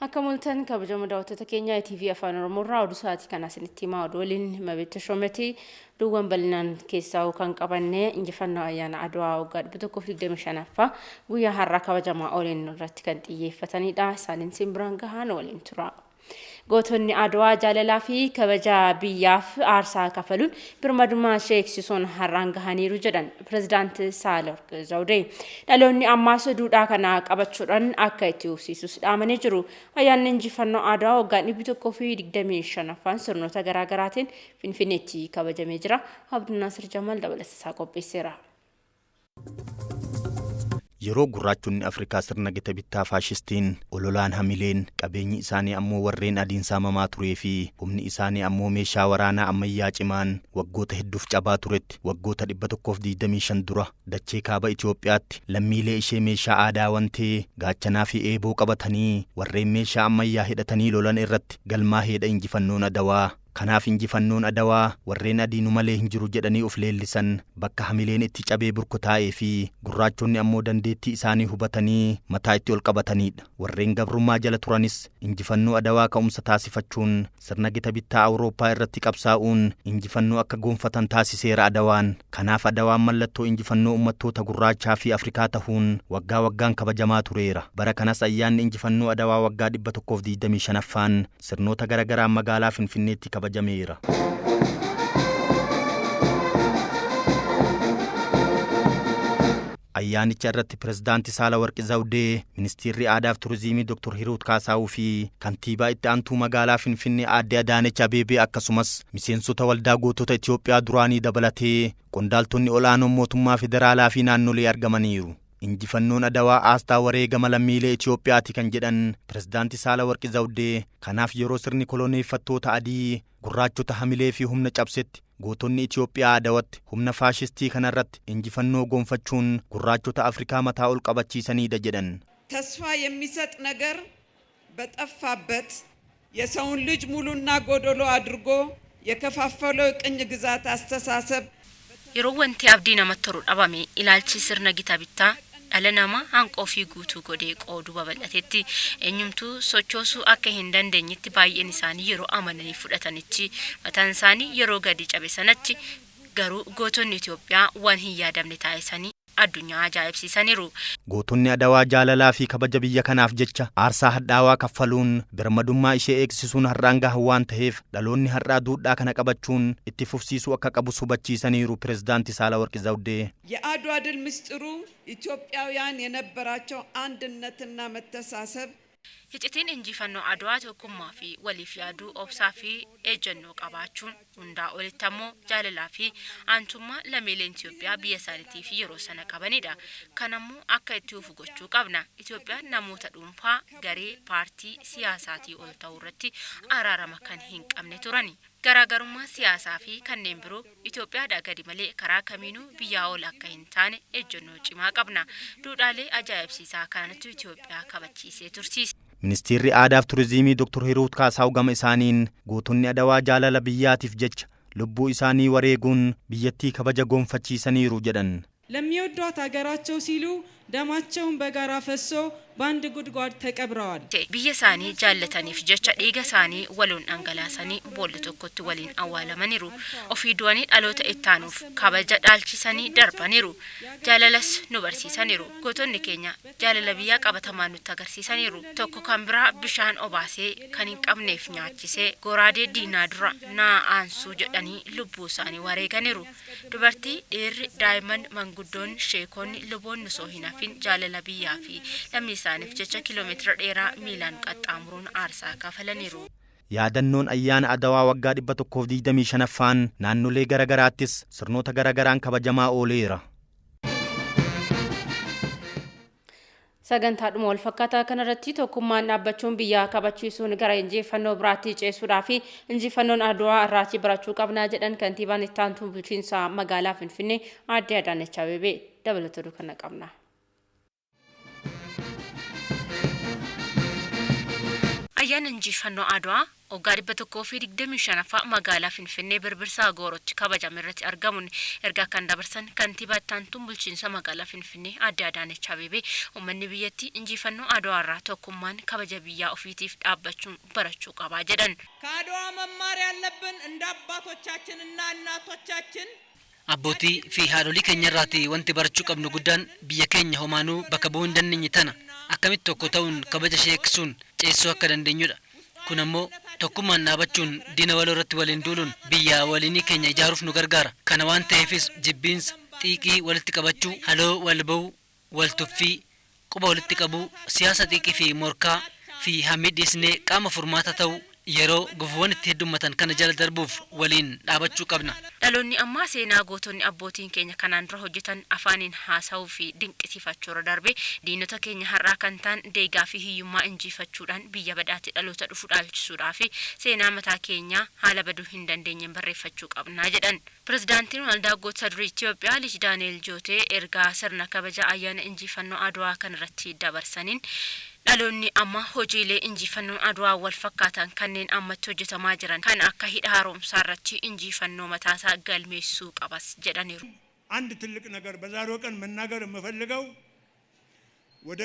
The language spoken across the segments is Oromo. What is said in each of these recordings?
Akka mul'atan kabajamoo daawwattoota keenya TV Afaan Oromoo irraa oduu sa'aatii kana isinitti himaa oduu waliin Mabeet Shoometi duwwan bal'inaan keessaa kan qabanne injifannoo ayyaana Adwaa waggaa 125ffaa guyyaa har'aa kabajamaa oolan irratti kan xiyyeeffatanidha. Isaanin simbiraan gahaan waliin tura. Gootonni Adwaa jaalalaa fi kabaja biyyaaf aarsaa kafaluun birmadummaa ishee eegsisuun har'aan gahaniiru jedhan Pireezidaantii Saahilawarq Zawudee. Dhaloonni ammaas duudhaa kana qabachuudhaan akka itti fufsiisus dhaamanii jiru. Ayyaanni injifannoo Adwaa waggaa 125ffaan sirnoota garaa garaatiin Finfinneetti kabajamee jira. Abduu Naasir Jamal dabalatasaa qopheesseera. Yeroo gurraachonni Afrikaa sirna gita bittaa faashistiin ololaan hamileen qabeenyi isaanii ammoo warreen adiin saamamaa turee fi humni isaanii ammoo meeshaa waraanaa ammayyaa cimaan waggoota hedduuf cabaa turetti waggoota 125 dura dachee kaaba Itoophiyaatti lammiilee ishee meeshaa aadaa wantee gaachanaa fi eeboo qabatanii warreen meeshaa ammayyaa hidhatanii lolan irratti galmaa heedha injifannoon Adawaa. Kanaaf injifannoon Adawaa warreen adiinu malee hin jiru jedhanii of leellisan bakka hamileen itti cabee burkutaa'ee fi gurraachonni ammoo dandeettii isaanii hubatanii mataa itti ol qabatanidha. Warreen gabrummaa jala turanis injifannoo Adawaa ka'umsa taasifachuun sirna gita bittaa Awurooppaa irratti qabsaa'uun injifannoo akka goonfatan taasiseera Adawaan. Kanaaf Adawaan mallattoo injifannoo uummattoota gurraachaa fi Afrikaa ta'uun waggaa waggaan kabajamaa tureera. Bara kanas ayyaanni injifannoo Adawaa waggaa 125ffaan sirnoota garaa garaan magaalaa Finfinneetti kabajameera. Ayyaanicha irratti Pireezidaantii Saahilawarq Zawudee, Ministeerri Aadaa fi Turizimii Dr. Hiruut Kaasaawuu fi kantiibaa itti aantuu magaalaa Finfinnee Aadde Adaanech Abeebee akkasumas miseensota waldaa gootota Itoophiyaa duraanii dabalatee qondaaltonni olaanoon mootummaa federaalaa fi naannolee argamaniiru. Injifannoon Adawaa aastaa wareegama lammiilee Itoophiyaati kan jedhan Pireezidaantii Saahilawarq Zawudee. Kanaaf yeroo sirni koloneeffattoota adii gurraachota hamilee fi humna cabsetti gootonni Itoophiyaa Adawatti humna faashistii kanarratti injifannoo goonfachuun gurraachota Afrikaa mataa ol qabachiisanidha jedhan. ተስፋ የሚሰጥ ነገር በጠፋበት የሰውን ልጅ ሙሉና ጎዶሎ አድርጎ የከፋፈለው ቅኝ ግዛት አስተሳሰብ yeroo wanti abdii namatti toru dhabame ilaalchi sirna gita bittaa dhala namaa hanqoo fi guutuu godhee qooduu babal'atetti eenyumtuu sochoosuu akka hin dandeenyetti baay'een isaanii yeroo amananii fudhatanitti mataan isaanii yeroo gadi cabe sanatti garuu gootonni Itoophiyaa waan hin yaadamne taasisanii addunyaa ajaa'ibsiisaniiru. Gootonni Adawaa jaalalaa fi kabaja biyya kanaaf jecha aarsaa hadhaawaa kaffaluun birmadummaa ishee eegsisuun har'aan gahan waan ta'eef dhaloonni har'aa duudhaa kana qabachuun itti fufsiisuu akka qabu hubachiisaniiru Pireezidaantii Saahilawarq Zawudee. የአድዋ ድል ምስጢሩ ኢትዮጵያውያን የነበራቸው አንድነትና መተሳሰብ Hidhitiin injifannoo Adwaa tokkummaa fi waliif yaaduu obsaa fi ejjennoo qabaachuun hundaa olitti ammoo jaalalaa fi aantummaa lammiileen Itoophiyaa biyya isaaniitiif yeroo sana qabanidha. Kanammoo akka itti fufu gochuu qabna. Itoophiyaan namoota dhuunfaa garee paartii siyaasaatii ol ta'uu irratti araarama kan hin qabne turani. Garaagarummaa siyaasaa fi kanneen biroo Itoophiyaadhaa gadi malee karaa kamiinuu biyyaa ol akka hin taane ejjennoo cimaa qabna. Duudhaalee ajaa'ibsiisaa kanatu Itoophiyaa kabachiisee tursiisa. Ministeerri Aadaa fi Turizimii Dr. Hiruut Kaasaawuu gama isaaniin gootonni Adawaa jaalala biyyaatiif jecha lubbuu isaanii wareeguun biyyattii kabaja goonfachiisaniiru jedhan. ለሚወዷት ሀገራቸው ሲሉ ደማቸውን በጋራ ፈሶ በአንድ ጉድጓድ ተቀብረዋል። biyya isaanii jaallataniif jecha dhiiga isaanii waloon dhangalaasanii boolla tokkotti waliin awwaalamaniiru. Ofii du'anii dhaloota ittaanuuf kabaja dhaalchisanii darbaniiru. Jaalalas nu barsiisaniiru. Gootonni keenya jaalala biyyaa qabatamaa nutti agarsiisaniiru. Tokko kan biraa bishaan obaasee kan hin qabneef nyaachisee goraadee diinaa dura naa aansuu jedhanii lubbuu isaanii wareeganiiru. Dubartii, dhiirri, daa'imman, manguddoonni, sheekonni, luboonni osoo hin hafin jaalala biyyaa fi lammii isaaniif jecha kiiloomeetira dheeraa miilaan qaxxaamuruun aarsaa kafalaniiru. Yaadannoon ayyaana Adawaa waggaa 125ffaan naannolee garaa garaattis sirnoota garaa garaan kabajamaa ooleera. Sagantaadhuma wal fakkaataa kanarratti tokkummaan dhaabbachuun biyya kabachiisuun gara injifannoo biraatti ceessuudhaa fi injifannoon Adwaa irratti barachuu qabna jedhan kantiibaan itti aantuu bulchiinsa magaalaa Finfinnee Aadde Adaanech Abeebee dabalatuu kana qabna. Ayyaana injifannoo Adwaa waggaa 125ffaa magaalaa Finfinnee Birbirsaa Goorootti kabajame irratti argamuun erga kan dabarsan kantiibaa taantuun bulchiinsa magaalaa Finfinnee Aadde Adaanech Abeebee uummanni biyyattii injifannoo Adwaa irraa tokkummaan kabaja biyyaa ofiitiif dhaabbachuun barachuu qaba jedhan. ከአድዋ መማር ያለብን እንደ አባቶቻችንና እናቶቻችን Abbootii fi haadholii keenya irraati wanti barachuu qabnu guddaan biyya keenya homaanuu bakka bu'uu hin dandeenye tana akkamitti tokko ta'uun kabaja sheeksuun ceessuu akka dandeenyudha. Kun ammoo tokkummaan dhaabachuun diina waloo irratti waliin duuluun biyya waliinii keenya ijaaruuf nu gargaara. Kana waan ta'eefis jibbiinsa xiiqii walitti qabachuu, haloo wal ba'uu, wal tuffii, quba walitti qabuu, siyaasa xiiqii fi morkaa fi hamii dhiisnee qaama furmaata ta'uu yeroo gufuuwwan itti heddummatan kana jala darbuuf waliin dhaabachuu qabna. Dhaloonni ammaa seenaa gootonni abbootiin keenya kanaan dura hojjetan afaaniin haasa'uu fi dinqisiifachuu irra darbe diinota keenya har'aa kan ta'an deegaa fi hiyyummaa injifachuudhaan biyya badhaatti dhaloota dhufu dhaalchisuudhaa fi seenaa mataa keenyaa haala baduu hin dandeenyeen barreeffachuu qabna jedhan. Pirezidaantiin waldaa gootota durii Itoophiyaa Liij Daani'el Jootee ergaa sirna kabaja ayyaana injifannoo Adwaa kanarratti dabarsaniin dhaloonni amma hojiilee injifannoo Adwaa wal fakkaatan kanneen ammatti hojjetamaa jiran kan akka hidha haaromsaa irratti injifannoo mataasaa galmeessuu qabas jedhaniiru. አንድ ትልቅ ነገር በዛሬው ቀን መናገር የምፈልገው ወደ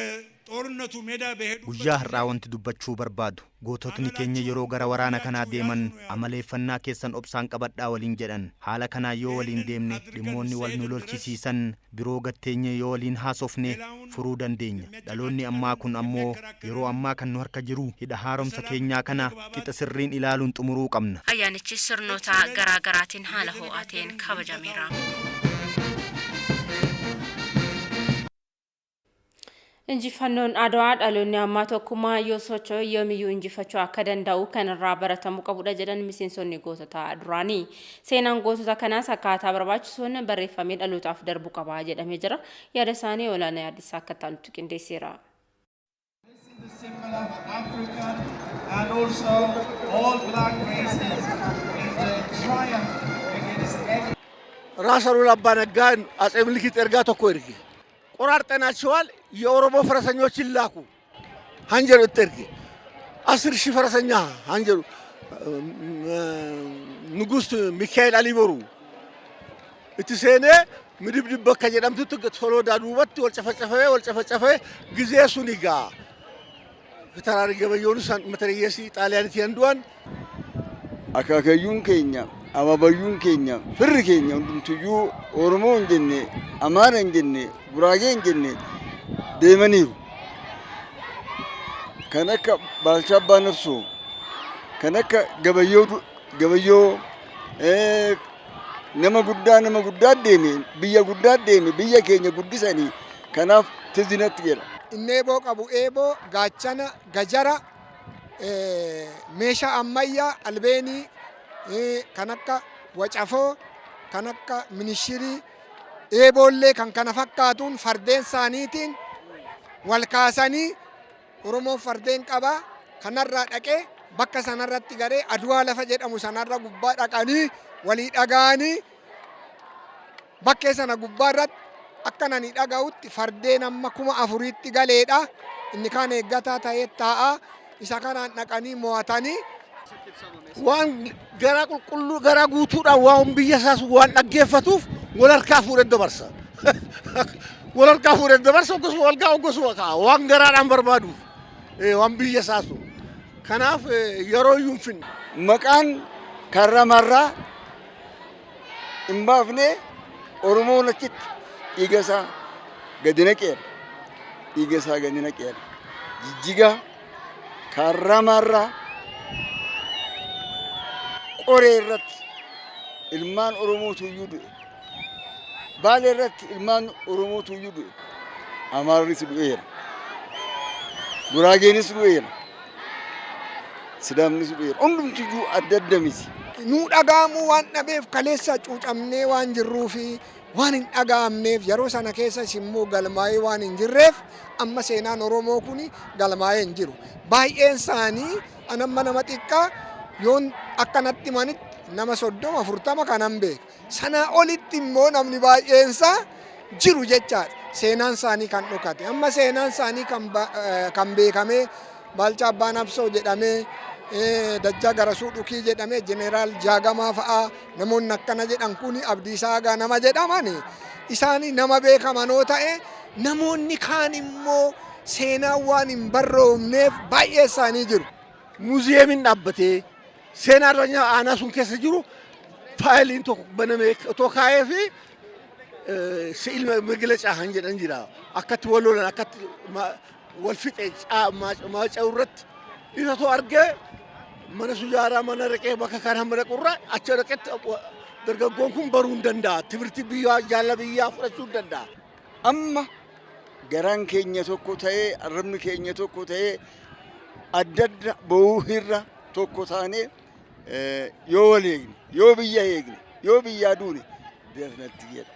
ጦርነቱ ሜዳ በሄዱ guyyaa har'aa wanti dubbachuu barbaadu goototni keenya yeroo gara waraana kanaa deeman amaleeffannaa keessan obsaan qabadhaa waliin jedhan haala kanaa yoo waliin deemne dhimmoonni wal nu lolchisiisan biroo gatteenye yoo waliin haasofne furuu dandeenya. Dhaloonni ammaa kun ammoo yeroo ammaa kan nu harka jiru hidha haaromsa keenyaa kana qixa sirriin ilaaluun xumuruu qabna. Ayyaanichi sirnoota garaa garaatiin haala ho'aateen kabajameera. Injifannoon Adwaa dhaloonni ammaa tokkummaa yoo socho'u yoomiyyuu injifachuu akka danda'u kanarraa baratamuu qabudha jedhan miseensonni gootota duraanii. Seenaan gootota kanaas akkaataa barbaachisuun barreeffamee dhalootaaf darbuu qaba jedhamee jira. Yaada isaanii olaanaa yaaddisaa akka ta'anitti qindeesseera. ራስ አሉላ አባ ነጋን አጼ ምኒልክ ergaa tokko erge ቆራርጠናቸዋል የኦሮሞ ፈረሰኞችን ላኩ አንጀሩ እርግ 10,000 ፈረሰኛ አንጀሩ ንጉስ ሚካኤል አሊቦሩ እትሴኔ ምድብድብ ከጀዳምቱ ቶሎዳ ዱበት ወልጨፈጨፈ ጊዜ ሱኒጋ ተራሪ ገበየውን መተሪየሲ ጣሊያንቲ አንዱን አካከዩን ኬኛ አባባዩን ኬኛ ፍር ኬኛ እንድምትዩ ኦሮሞ እንጀኔ አማራ እንጀኔ ጉራጌ እንጀኔ deemaniiru kan akka Baalchaa Abbaa Nafsoo kan akka gabayyoo nama guddaa deeme biyya keenya guddisanii kanaaf tizinatti jedha. Inneeboo qabu eeboo gaachana gajara meeshaa ammayyaa albeenii kan akka wacafoo kan akka minishirii eeboollee kan kana fakkaatuun fardeen isaaniitiin wal kaasanii Oromoon fardeen qaba kanarraa dhaqee bakka sanarratti garee Adwaa lafa jedhamu sanarra gubbaa dhaqanii walii dhagaanii bakkee sana gubbaarratti akka nani dhaga'utti fardeen amma 4,000tti galeedha. Inni kaan eeggataa ta'ee taa'a isa kanaan dhaqanii mo'atanii waan garaa qulqulluu garaa guutuudhaan waan biyya isaas waan dhaggeeffatuuf walarkaa fuudhee dabarsa. Walarkaa fuudhee dabarsa akkasuma walgaa akkasuma ka'a waan garaadhaan barbaaduuf waan biyya isaasu. Kanaaf yeroo iyyuu hin finne. Maqaan karramarraa hin baafne Oromoon achitti dhiiga isaa gadi naqeera. Jijjiga karramarraa qoree irratti ilmaan Oromootu iyyuu du'e. Baalee irratti ilmaan Oromootu iyyuu du'e. Amaarris du'eera. Guraageenis du'eera. Sidaamnis du'eera. Hundumtu iyyuu adda miti. Nuu dhaga'amuu waan dhabeef kaleessa cuucamnee waan jirruu fi waan hin dhaga'amneef yeroo sana keessas immoo galmaa'ee waan hin jirreef amma seenaan Oromoo kun galmaa'ee hin jiru. Baay'een isaanii anamma nama xiqqaa yoon akkanatti manitti nama 30-40 kanan beeka. Sana olitti immoo namni baay'eensaa jiru jechaadha. Seenaan isaanii kan dhokate. Amma seenaan isaanii kan beekame Baalchaa Abbaa Nabsoo jedhamee Dajjaa Garasuu Dhukii jedhamee Jeneraal Jaagamaa fa'aa namoonni akkana jedhan kun Abdiisaa Agaa nama jedhaman isaanii nama beekamanoo ta'e namoonni kaan immoo seenaa waan hin barroomneef baay'ee isaanii jiru. Muuziyeemiin dhaabbatee seenaa irra aanaa sun keessa jiru faayiliin tokko banamee otoo kaa'ee fi si'ilma migilecaa kan jedhan jira. Akkatti wal lolan akkatti wal fixee maaca'u irratti isa too argee mana sujaaraa mana reqee bakka kan hamma dhaqurraa achi dhaqetti dargaggoon kun baruu hin danda'a. Timirtii biyyaa jaalla biyyaa fudhachuu hin danda'a. Amma garaan keenya tokko ta'ee arrabni keenya tokko ta'ee adda adda ba'uu irra tokko taanee yoo wal eegne yoo biyya eegne yoo biyyaa duune deemnatti jedha.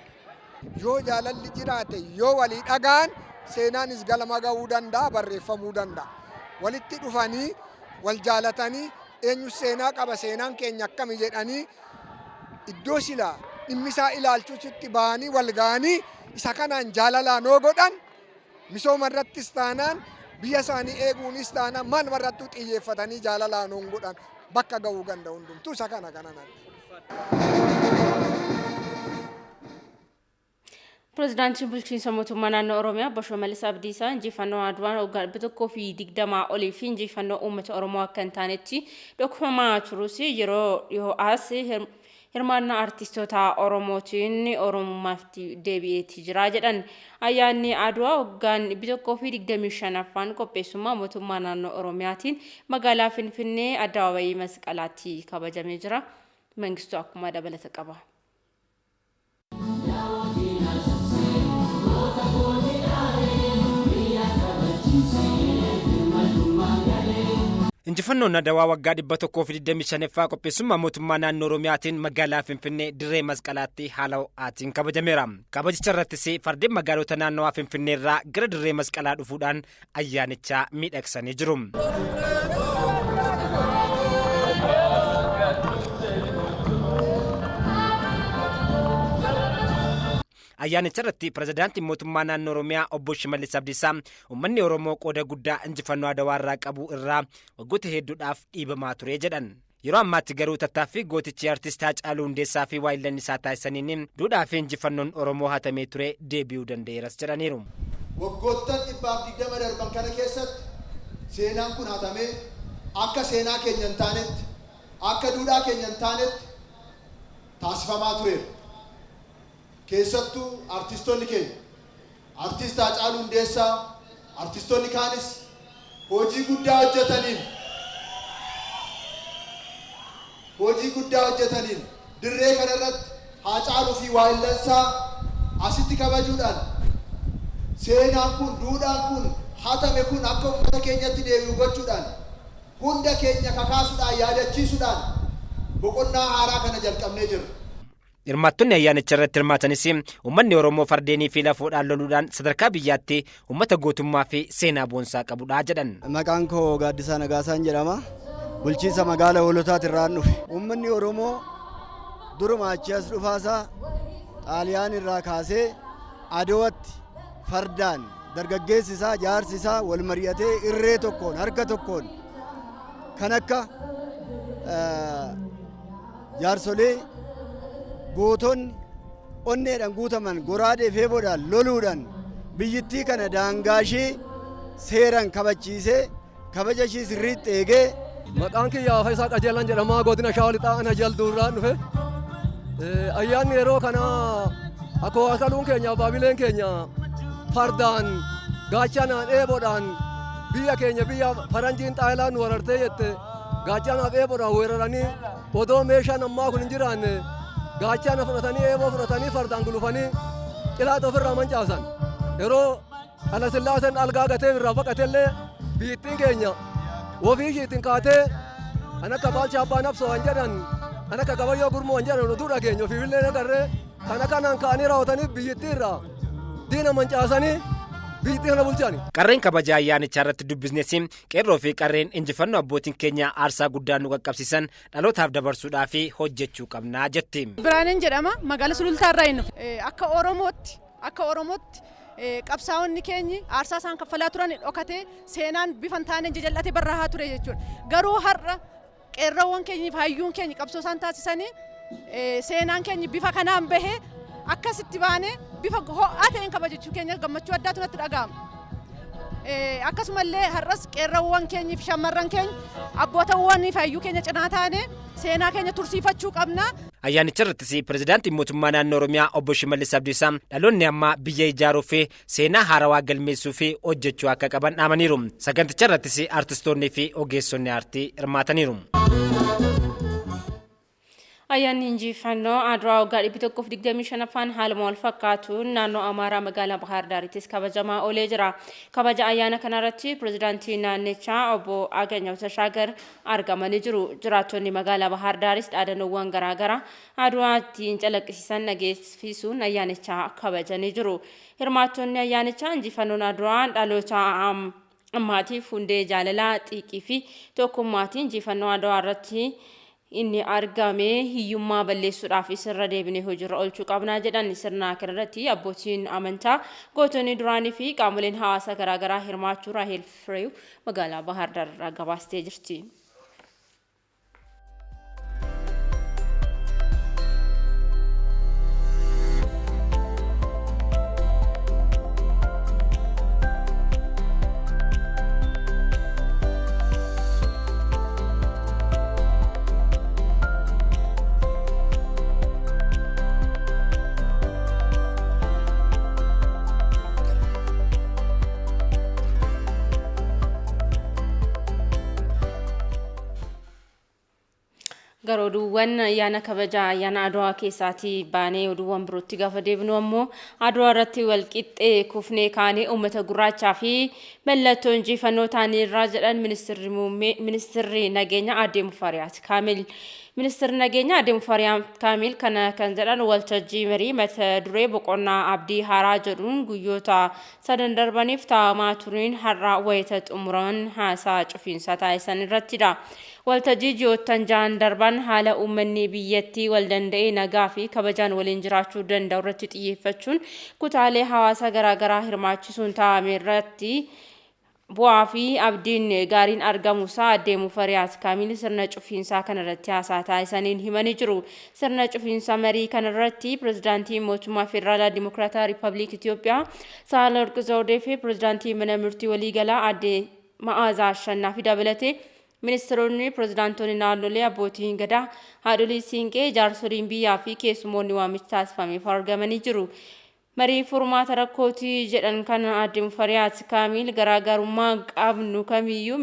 Yoo jaalalli jiraate yoo walii dhagaan seenaanis galma ga'uu danda'a barreeffamuu danda'a. Walitti dhufanii wal jaalatanii eenyu seenaa qaba seenaan keenya akkami jedhanii iddoo silaa dhimmisaa ilaalchuutti bahanii wal ga'anii isa kanaan jaalalaan hoo godhan misooma irrattis taanaan biyya isaanii eeguunis taanaan maal irratti xiyyeeffatanii jaalalaan hoo godhan bakka ga'uu danda'u hundumtuu isa kana kanan. Pirezidaantiin bulchiinsa mootummaa naannoo Oromiyaa Obbo Shimallis Abdiisaa injifannoo Adwaan waggaa 120 olii fi injifannoo uummata Oromoo akka hin taanetti dhokfamaa turus yeroo dhiyoo as hirmaannaa artistoota Oromootiin Oromummaaf deebi'eetii jira jedhan. Ayyaanni Adwaa waggaan 125ffaan qopheessummaa mootummaa naannoo Oromiyaatiin magaalaa Finfinnee Addabaabayii Masqalaatti kabajamee jira. Mangistuu akkuma dabalata qaba. Injifannoon Adwaa waggaa 125ffaa qopheessummaa mootummaa naannoo Oromiyaatiin magaalaa Finfinnee dirree Masqalaatti haala ho'aatiin kabajameera. Kabajicha irrattis fardeen magaalota naannawaa Finfinnee irraa gara dirree Masqalaa dhufuudhaan ayyaanicha miidhagsanii jiru. Ayyaanicha irratti pirezidaantiin mootummaa naannoo Oromiyaa Obbo Shimallis Abdiisaa uummanni Oromoo qooda guddaa injifannoo Adwaa irraa qabu irraa waggoota hedduudhaaf dhiibamaa ture jedhan. Yeroo ammaatti garuu tattaaffii gootichi artistii Haacaaluu Hundeessaa fi waayillan isaa taasisaniin duudhaa fi injifannoon Oromoo hatamee ture deebi'uu danda'eeras jedhaniiru. Waggoottan 120 darban kana keessatti seenaan kun hatamee akka seenaa keenya hin taanetti akka duudhaa keenya hin taanetti taasifamaa tureera. Keessattuu artistoonni keenya artist Haacaaluu Hundeessaa artistoonni kaanis hojii guddaa hojjetaniin dirree kana irratti Haacaaluu fi waayillansaa asitti kabajuudhaan seenaan kun duudhaan kun hatame kun akka uummata keenyatti deebi'u gochuudhaan hunda keenya kakaasuudhaan yaadachiisuudhaan boqonnaa haaraa kana jalqabnee jirra. Hirmaattonni ayyaanicha irratti hirmaatanis uummanni Oromoo fardeenii fi lafoodhaan loluudhaan sadarkaa biyyaatti uummata gootummaa fi seenaa boonsaa qabudha jedhan. Maqaan koo Gaaddisaa Nagaasaan jedhama. Bulchiinsa magaalaa Hoolotaati irraan dhufe. Uummanni Oromoo duruma achi as dhufaasaa Xaaliyaan irraa kaasee Adwaatti fardaan dargaggeessi isaa jaarsi isaa wal mari'atee irree tokkoon harka tokkoon kan akka jaarsolee gootonni onneedhaan guutaman goraadee feeboodhaan loluudhaan biyyittii kana daangaashee seeraan kabachiisee kabaja ishii sirriitti eegee. Maqaan kiyyaa Faayisaa Qajeelaan jedhama. Godina Shawaa Lixaa Aanaa Jalduurraan dhufe. Ayyaanni yeroo kana akkoo akaluun keenya baabileen keenya fardaan gaachanaan eeboodhaan biyya keenya biyya faranjiin Xaayilaan nu warartee jette gaachanaaf eeboodhaan weeraranii odoo meeshaan ammaa kun hin jiraanne gaachana fudhatanii eeboo fudhatanii fardaan gulufanii cilaata ofirraa mancaasan. Yeroo Haile Sillaaseen algaa gatee irraa baqatellee biyyittiin keenya ofii ishiitiin kaatee kan akka Baalchaa Abbaa Nabsoo kan jedhan kan akka Gabayyoo Gurmoo kan jedhan oduu dhageenya ofiifillee agarree kana kanaan ka'anii raawwatanii biyyittii irraa diina mancaasanii biyyittii kana bulchan. Qarreen kabaja ayyaanichaa irratti dubbisnes qeerroo fi qarreen injifannoo abbootiin keenya aarsaa guddaa nu qaqqabsiisan dhalootaaf dabarsuudhaaf hojjechuu qabnaa jetti. Biraaneen jedhama magaalaa Sulultaa irraa hin dhufe. Akka Oromootti qabsaa'onni keenyi aarsaa isaan kaffalaa turan dhokate seenaan bifan taane jajallate barraa ture jechuudha. Garuu har'a qeerroowwan keenyiif hayyuun keenya qabsoo isaan taasisanii seenaan keenya bifa kanaan bahee akkasitti baanee bifa ho'aa ta'een kabajachuu keenya gammachuu addaatu natti dhaga'ama. Akkasumallee har'as qeerroowwan keenyi fi shamarran keenya abbootawwanii fi hayyuu keenya cinaa taane seenaa keenya tursiifachuu qabna. Ayyaanicha irrattis pirezidaantiin mootummaa naannoo Oromiyaa obbo Shimallis Abdiisaa dhaloonni ammaa biyya ijaaruu fi seenaa haarawaa galmeessuu fi hojjechuu akka qaban dhaamaniiru. Saganticha irrattis artistoonnii fi ogeessonni aartii hirmaataniiru. Ayyaanni injifannoo Adwaa waggaa 125ffaan haaluma wal fakkaatuun naannoo Amaaraa magaalaa Bahaar Daarittis kabajamaa oolee jira. Kabaja ayyaana kanarratti pirezidaantii naannichaa obbo Aganyaw Tashaagar argamanii jiru. Jiraattonni magaalaa Bahaar Daaris dhaadannoowwan garaagaraa Adwaattiin calaqqisiisan dhageessisuun ayyaanicha kabajanii jiru. Hirmaattonni ayyaanichaa injifannoon Adwaa dhaloota ammaatiif hundee jaalalaa xiiqii fi tokkummaatiin injifannoo Adwaa irratti inni argame hiyyummaa balleessuudhaaf isirra deebinee hojiirra oolchuu qabnaa jedhan. Sirna kanarratti abbootiin amantaa gootonni duraanii fi qaamoleen hawaasa garaagaraa hirmaachuu Raahel Fireew magaalaa Bahaar Daar irraa gabaastee jirti. Oduuwwan ayyaana kabaja ayyaana Adwaa keessaatii baanee oduuwwan birootti gaafa deebinu ammoo Adwaa irratti walqixxee kufnee kaanee uummata gurraachaa fi mallattoo injifannoo taanii irraa jedhan ministeerri nageenya Aadde Mufariyaat Kaamil. Ministeerri nageenya Aadde Mufariyaat Kaamil kana kan jedhan waltajjii marii mata duree boqonnaa abdii haaraa jedhuun guyyoota sadan darbaniif taa'amaa tureen har'a wayita xumuran haasaa cufiinsa taasisan irrattidha. Waltajjii ji'oottan ja'an darban haala uummanni biyyattii wal danda'ee nagaa fi kabajaan waliin jiraachuu danda'u irratti xiyyeeffachuun kutaalee hawaasa garaagaraa hirmaachisuun taa'ame irratti bu'aa fi abdiin gaariin argamuusaa Aadde Mufariyaat Kaamil sirna cufiinsaa kanarratti haasaa taasisaniin himanii jiru. Sirna cufiinsa marii kanarratti pirezidaantii mootummaa Federaalaa Dimokiraataa Riippaabilikii Itoophiyaa Saahilewarq Zawudee fi pirezidaantii mana murtii waliigalaa Aadde Ma'aazaa Ashannaafi dabalatee ministeeronni pirezidaantonni naannolee abbootiin gadaa haadholii siinqee jaarsoliin biyyaa fi keessummoonni waamicha taasifameef argamanii jiru. Marii furmaata rakkootii jedhan kana Aadde Mufariyaat Kaamil garaagarummaa qabnu kamiyyuu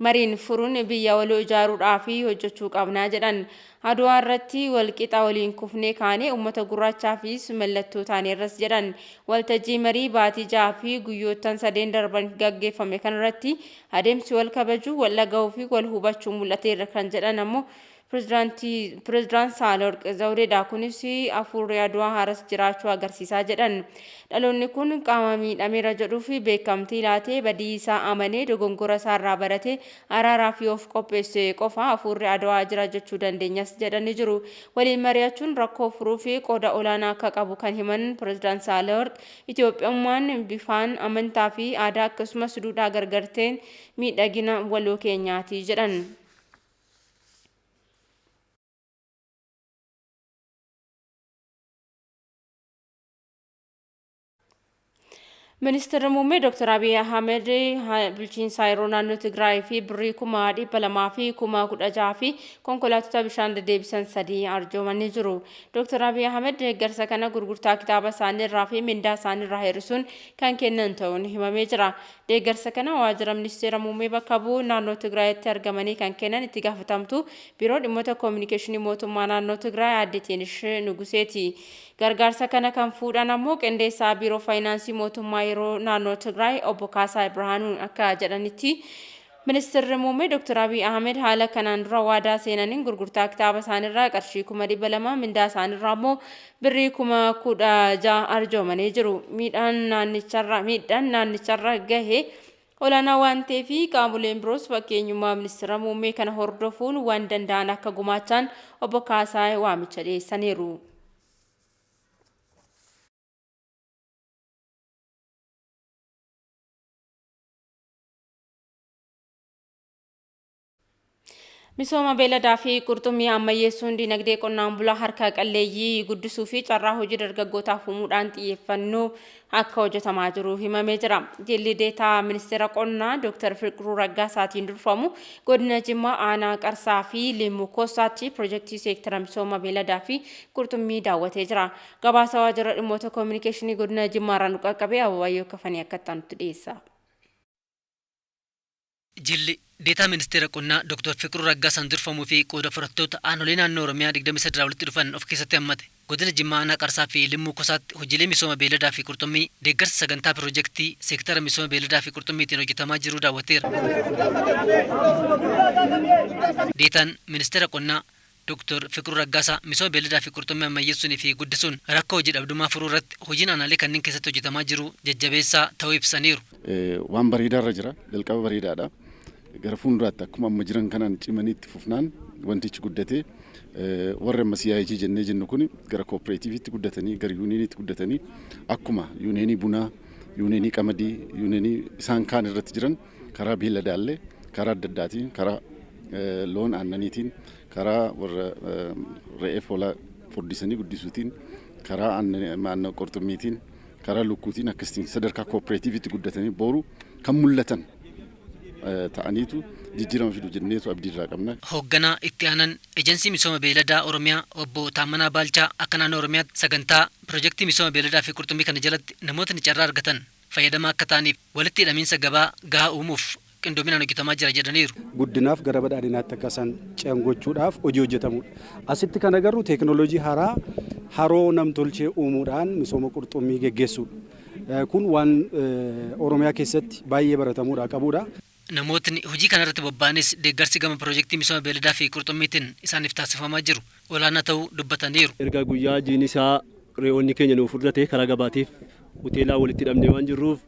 mariin furuun biyya waloo ijaaruudhaaf hojjechuu qabnaa jedhan. Adwaa irratti walqixa waliin kufnee kaanee uummata gurraachaa fi mallattoo taanee irras jedhan. Waltajjii marii baatii 6 fi guyyoottan 3 darban gaggeeffame kanarratti adeemsi wal kabajuu, wal dhaga'uu fi wal hubachuu mul'ateera kan jedhan ammoo pirezidaant Saahilewarq Zawudeedha. Kunis afuurri Adwaa haaras jiraachuu agarsiisaa jedhan. Dhaloonni kun qaama miidhameera jedhuu fi beekamtii laatee badii isaa amanee dogongora isaarraa baratee araaraa fi of qopheesse qofa afuurri Adwaa jira jechuu dandeenyas jedhanii jiru. Waliin mari'achuun rakkoo furuu fi qooda olaanaa akka qabu kan himan pirezidaant Saahilewarq Itoophiyummaan bifaan amantaa fi aadaa akkasumas duudhaa gargarteen miidhagina waloo keenyaati jedhan. Ministeerri muummee Dr. Abiy Ahmed bulchiinsa yeroo naannoo Tigraay fi birrii 200,000 fi 16,000 fi konkolaattota bishaan deddeebisan 3 arjoomanii jiru. Dr. Abiy Ahmed deeggarsa kana gurgurtaa kitaaba isaanii irraa fi mindaa isaanii irraa hir'isuun kan kennan ta'uun himamee jira. Deeggarsa kana waajjira ministeera muummee bakka bu'u naannoo Tigraayitti argamanii kan kennan itti gaafatamtu biiroo dhimmoota koominikeeshinii mootummaa naannoo Tigraay Aadde Tiinish Nuguseeti. Gargaarsa kana kan fuudhan ammoo qindeessaa biiroo faayinaansii mootummaa yeroo naannoo Tigraay obbo Kaasaa Birhaanuun akka jedhanitti ministeerri muummee Dr. Abiy Ahmed haala kanaan dura waadaa seenaniin gurgurtaa kitaaba isaaniirraa qarshii 200,000 mindaa isaaniirraa ammoo birrii 16,000 arjoomanii jiru. Miidhaan naannicharra gahe olaanaa waan ta'eef qaamoleen biroos fakkeenyummaa ministeera muummee kana hordofuun waan danda'an akka gumaachan obbo Kaasaa waamicha dhiyeessaniiru. Misooma beeladaa fi qurxummii ammayyeessuun dinagdee qonnaan bulaa harka qalleeyyii guddisuu fi carraa hojii dargaggootaaf uumuudhaan xiyyeeffannoo akka hojjetamaa jiru himamee jira. Jilli deetaa ministeera qonnaa Dr. Fiqiruu Raggaasaatiin durfamu godina Jimmaa aanaa Qarsaa fi Limmuu Koosaatti piroojeektii seektara misooma beeladaa fi qurxummii daawwatee jira. Gabaasa waajjira dhimmoota koominikeeshinii godina Jimmaa irraa nu qaqqabee Ababayyoo Kafanii akka ta'utti dhiyeessa. Jilli deetaa ministeera qonnaa Dr. Fiqiruu Raggaasaan durfamuu fi qooda fudhattoota aanolee naannoo Oromiyaa 23 walitti dhufan of keessatti hammate. Godina Jimmaa aanaa Qarsaa fi Limmuu Koosaatti hojiilee misooma beeladaa fi qurxummii deeggarsa sagantaa piroojeektii seektara misooma beeladaa fi qurxummiitiin hojjetamaa jiru daawwateera. Deetaan ministeera qonnaa Dr. Fiqiruu Raggaasaa misooma beeladaa fi qurxummii ammayyeessuun fi guddisuun rakkoo hojii dhabdummaa furuu irratti hojiin aanaalee kanneen keessatti hojjetamaa jiru jajjabeessaa ta'uu ibsaniiru. Waan bareedaarra jira, jalqaba bareedaadha. Gara fuulduraatti akkuma amma jiran kanaan cimanii itti fufnaan wantichi guddatee warra amma CIG jennee jennu kun gara kooperaatiiviitti guddatanii gara yuuniiniitti guddatanii akkuma yuuniinii bunaa, yuuniinii qamadii, yuuniinii isaan kaan irratti jiran karaa beeladaallee karaa adda addaatiin karaa loon aannaniitiin karaa warra re'ee foolaa furdisanii guddisuutiin karaa aannan qurxummiitiin karaa lukkuutiin akkasitiin sadarkaa kooperaatiiviitti guddatanii booru kan mul'atan ta'aniitu jijjiirama fidu jenneetu abdiirraa qabna. Hoogganaa itti aanan ejensii misooma beeladaa Oromiyaa obbo Taammanaa Baalchaa akka naannoo Oromiyaatti sagantaa piroojeektii misooma beeladaa fi qurxummii kana jalatti namootni carraa argatan fayyadamaa akka ta'aniif walitti hidhamiinsa gabaa gahaa uumuuf qindoominaan hojjetamaa jira jedhaniiru. Guddinaaf gara badhaadhinaatti akka isaan ce'an hojii hojjetamudha. Asitti kan agarru teekinooloojii haaraa haroo namtolchee uumuudhaan misooma qurxummii geggeessuudha. Kun waan Oromiyaa keessatti baay'ee baratamuudha qabudha. Namootni hojii kanarratti bobba'anis deeggarsi gama piroojeektii misooma beeladaa fi qurxummiitiin isaaniif taasifamaa jiru olaanaa ta'uu dubbataniiru. Erga guyyaa jiin isaa re'oonni keenya nuuf fudhate karaa gabaatiif hoteelaa walitti hidhamnee waan jirruuf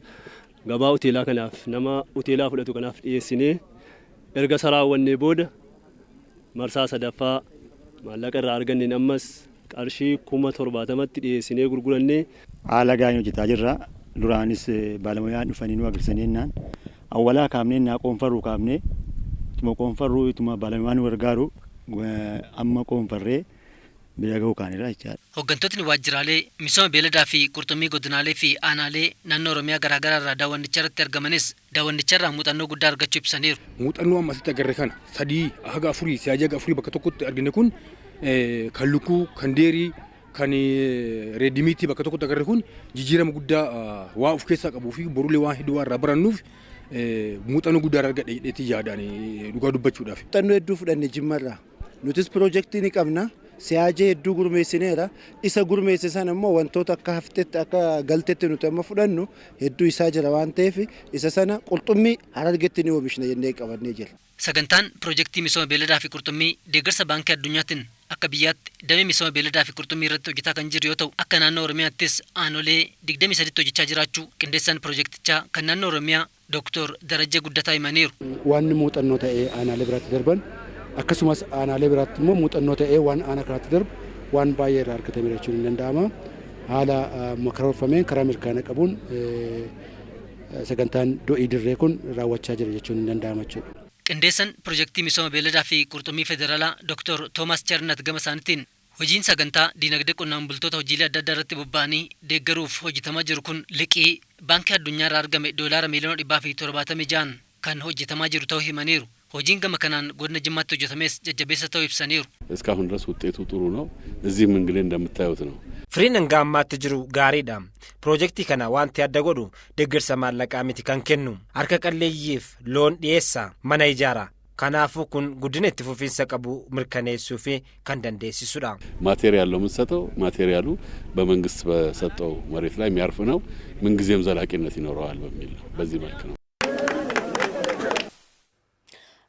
gabaa hoteelaa kanaaf nama hoteelaa fudhatu kanaaf dhiyeessinee erga saraawwannee booda marsaa sadaffaa maallaqa irraa arganneen ammas qarshii 70,000tti dhiyeessinee gurgurannee haala gaarii hojjetaa jirra. Duraanis baalamoyaan dhufanii nu agarsiisanii jennaan awwalaa kaafnee naa qoonfarruu kaafnee ituma qoonfarruu ituma baalamoyaan nu gargaaru amma qoonfarree bira gahuu kaanirra jechaadha. Hooggantootni waajjiraalee misooma beeladaa fi qurxummii godinaalee fi aanaalee naannoo Oromiyaa garaagaraa irraa daawwannicha irratti argamanis daawwannicha irraa muuxannoo guddaa argachuu ibsaniiru. Muuxannoo ammasitti agarre kana 3 haga 4 siyaajaa 4 bakka tokkotti argine kun kan lukkuu kan deerii kan reedimiitii bakka tokkotti agarre kun jijjiirama guddaa waa of keessaa qabuu fi borulee waan hedduu irraa barannuuf muuxannoo guddaa argadhe jedheetii yaadaan dhugaa dubbachuudhaaf. Muuxannoo hedduu fudhanne Jimmarraa nutis piroojeektii ni qabna. Siyaajee hedduu gurmeessineera. Isa gurmeesse sana immoo wantoota akka haftetti akka galtetti nuti amma fudhannu hedduu isaa jira waan ta'eef isa sana qurxummii Harargeetti ni oomishna jennee qabannee jira. Sagantaan piroojeektii misooma beeladaa fi qurxummii deeggarsa baankii addunyaatiin akka biyyaatti damee misooma beeladaa fi qurxummii irratti hojjetaa kan jiru yoo ta'u akka naannoo Oromiyaattis aanolee 23 hojjechaa jiraachuu qindeessaan piroojeektichaa kan naannoo Oromiyaa Dr. Darajjee Guddataa himaniiru. Waan muuxannoo ta'ee aanaalee biraatti darban akkasumas aanaalee biraatti immoo muuxannoo ta'ee waan aanaa karaatti darbu waan baay'ee irraa argatamee jechuun ni danda'ama. Haala karoorfameen karaa milkaa'ina qabuun sagantaan do'ii dirree kun raawwachaa jira jechuun ni danda'ama jechuudha. Qindeessan piroojeektii misooma beeladaa fi qurxummii federaalaa Dr. Toomas Chernat gama isaaniitiin hojiin sagantaa diinagdee qonnaan bultoota hojiilee adda addaa irratti bobba'anii deeggaruuf hojjetamaa jiru kun liqii baankii addunyaa irraa argame doolaara miliyoona 176 kan hojjetamaa jiru ta'uu himaniiru. hojiin gama kanaan godina Jimmaatti hojjetames jajjabeessa ta'uu ibsaniiru. እስካሁን ድረስ ውጤቱ ጥሩ ነው። እዚህም እንግዲህ እንደምታዩት ነው። Firiin hanga ammaatti jiru gaariidha. Piroojeektii kana wanti adda godhu deeggarsa maallaqaa miti kan kennu harka qalleeyyiif loon dhiyeessa mana ijaara. Kanaafuu kun guddina itti fufiinsa qabu mirkaneessuu fi kan dandeessisudha. ማቴሪያል ነው የምንሰጠው። ማቴሪያሉ በመንግስት በሰጠው መሬት ላይ የሚያርፍ ነው። ምንጊዜም ዘላቂነት ይኖረዋል በሚል ነው። በዚህ መልክ ነው።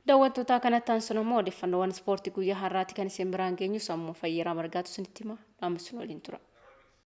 Daawwattoota kanatti aansunomoo odeeffannoowwan ispoortii guyyaa har'aatti kan isin biraan geenyu sammuu fayyeeraa margaatu isinitti hima. Dhaamusun waliin tura.